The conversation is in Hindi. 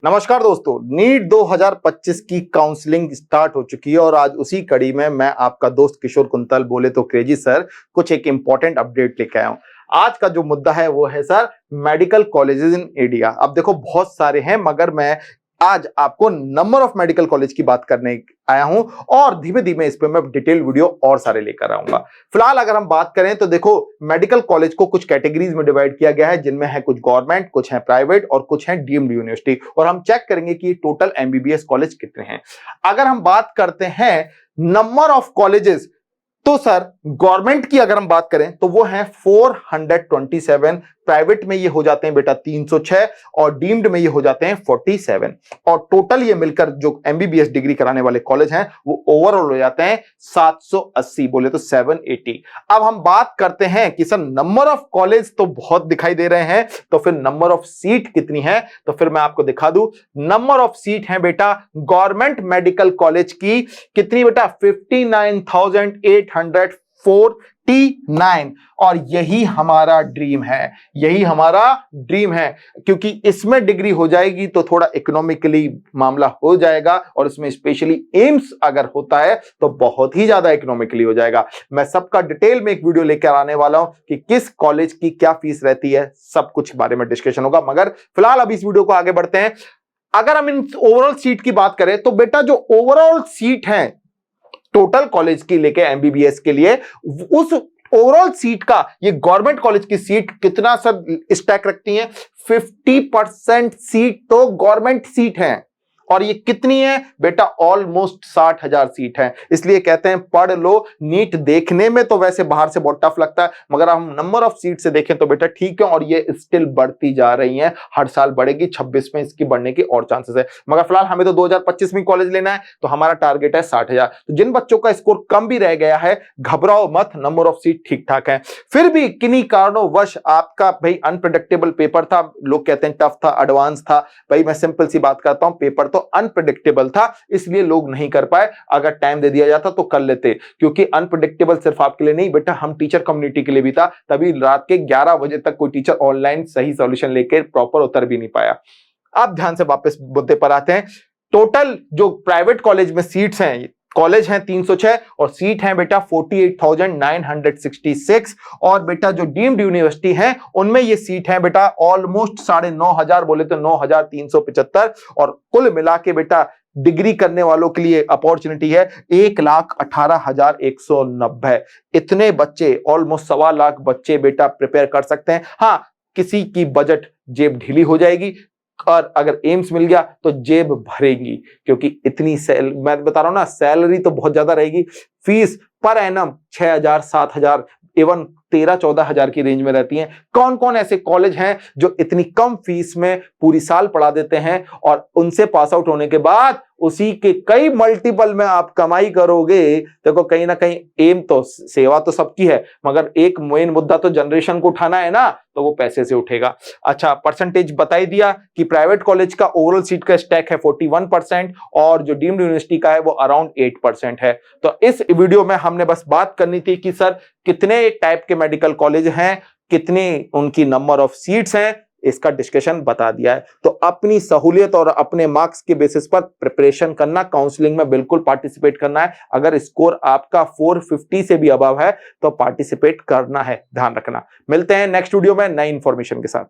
नमस्कार दोस्तों, नीट 2025 की काउंसलिंग स्टार्ट हो चुकी है और आज उसी कड़ी में मैं आपका दोस्त किशोर कुंतल बोले तो क्रेजी सर कुछ एक इंपॉर्टेंट अपडेट लेके आया हूं। आज का जो मुद्दा है वो है sir medical colleges in India. अब देखो बहुत सारे हैं मगर मैं आज आपको नंबर ऑफ मेडिकल कॉलेज की बात करने आया हूं और धीमे धीमे इस पे मैं डिटेल वीडियो और सारे लेकर आऊंगा। फिलहाल अगर हम बात करें तो देखो मेडिकल कॉलेज को कुछ कैटेगरीज में डिवाइड किया गया है, जिनमें है कुछ गवर्नमेंट, कुछ है प्राइवेट और कुछ है डीम्ड यूनिवर्सिटी। और हम चेक करेंगे कि टोटल एमबीबीएस कॉलेज कितने हैं। अगर हम बात करते हैं नंबर ऑफ कॉलेजेस, तो सर गवर्नमेंट की अगर हम बात करें तो वो है 427, प्राइवेट में ये हो जाते हैं बेटा 306 और डीम्ड में ये हो जाते हैं 47। और टोटल ये मिलकर जो एमबीबीएस डिग्री कराने वाले कॉलेज हैं वो ओवरऑल हो जाते हैं 780, बोले तो 780। अब हम बात करते हैं कि सर नंबर ऑफ कॉलेज तो बहुत दिखाई दे रहे हैं, तो फिर नंबर ऑफ सीट कितनी है, तो फिर मैं आपको दिखा दूं। नंबर ऑफ सीट है बेटा गवर्नमेंट मेडिकल कॉलेज की कितनी बेटा 59,849 और यही हमारा ड्रीम है, यही हमारा ड्रीम है, क्योंकि इसमें डिग्री हो जाएगी तो थोड़ा इकोनॉमिकली मामला हो जाएगा और इसमें स्पेशली एम्स अगर होता है तो बहुत ही ज्यादा इकोनॉमिकली हो जाएगा। मैं सबका डिटेल में एक वीडियो लेकर आने वाला हूं कि किस कॉलेज की क्या फीस रहती है, सब कुछ बारे में डिस्कशन होगा। मगर फिलहाल अब इस वीडियो को आगे बढ़ते हैं। अगर हम इन ओवरऑल सीट की बात करें तो बेटा जो ओवरऑल सीट है टोटल कॉलेज की लेके एमबीबीएस के लिए, उस ओवरऑल सीट का ये गवर्नमेंट कॉलेज की सीट कितना सर स्टैक रखती है, 50% सीट तो गवर्नमेंट सीट है। और ये कितनी है बेटा ऑलमोस्ट 60,000 सीट है। इसलिए कहते हैं पढ़ लो। नीट देखने में तो वैसे बाहर से बहुत टफ लगता है मगर हम नंबर ऑफ सीट से देखें तो बेटा ठीक है और ये स्टिल बढ़ती जा रही है, हर साल बढ़ेगी। 26 में इसकी बढ़ने की और चांसेस है। मगर फिलहाल हमें तो 2025 में कॉलेज लेना है तो हमारा टारगेट है 60,000। तो जिन बच्चों का स्कोर कम भी रह गया है घबराओ मत, नंबर ऑफ सीट ठीक ठाक है। फिर भी किन्हीं कारणोंवश आपका भाई अनप्रेडिक्टेबल पेपर था, लोग कहते हैं टफ था, एडवांस था। भाई मैं सिंपल सी बात करता हूं, पेपर तो अनप्रेडिक्टेबल था इसलिए लोग नहीं कर पाए। अगर टाइम दे दिया जाता तो कर लेते, क्योंकि अनप्रेडिक्टेबल सिर्फ आपके लिए नहीं बेटा, हम टीचर कम्युनिटी के लिए भी था। तभी रात के 11 बजे तक कोई टीचर ऑनलाइन सही सॉल्यूशन लेकर प्रॉपर उतर भी नहीं पाया। अब ध्यान से वापस मुद्दे पर आते हैं। टोटल जो प्राइवेट कॉलेज में सीट्स हैं, कॉलेज हैं 306 और सीट हैं बेटा 48,966। और बेटा जो डीम्ड यूनिवर्सिटी हैं उनमें ये सीट है बेटा ऑलमोस्ट 9,500, बोले तो 9,375। और कुल मिला के बेटा डिग्री करने वालों के लिए अपॉर्चुनिटी है 1,18,190। इतने बच्चे, ऑलमोस्ट 1.25 लाख बच्चे बेटा प्रिपेयर कर सकते हैं। हाँ, किसी की बजट जेब ढीली हो जाएगी और अगर एम्स मिल गया तो जेब भरेगी, क्योंकि इतनी मैं बता रहा हूं ना, सैलरी तो बहुत ज्यादा रहेगी। फीस पर एनम 6,000, 7,000, इवन 13-14,000 की रेंज में रहती हैं। कौन कौन ऐसे कॉलेज हैं जो इतनी कम फीस में पूरी साल पढ़ा देते हैं और उनसे पास आउट होने के बाद उसी के कई मल्टीपल में आप कमाई करोगे। देखो कहीं ना कहीं एम तो सेवा तो सबकी है मगर एक मेन मुद्दा तो जनरेशन को उठाना है ना, तो वो पैसे से उठेगा। अच्छा, परसेंटेज बता ही दिया कि प्राइवेट कॉलेज का ओवरऑल सीट का स्टैक है 41% और जो डीम्ड यूनिवर्सिटी का है वो अराउंड 8% है। तो इस वीडियो में हमने बस बात करनी थी कि सर कितने टाइप के मेडिकल कॉलेज हैं, कितने उनकी नंबर ऑफ सीट्स हैं, इसका डिस्कशन बता दिया है। तो अपनी सहूलियत और अपने मार्क्स के बेसिस पर प्रिपरेशन करना, काउंसलिंग में बिल्कुल पार्टिसिपेट करना है। अगर स्कोर आपका 450 से भी अबव है तो पार्टिसिपेट करना है, ध्यान रखना। मिलते हैं नेक्स्ट वीडियो में नई इंफॉर्मेशन के साथ।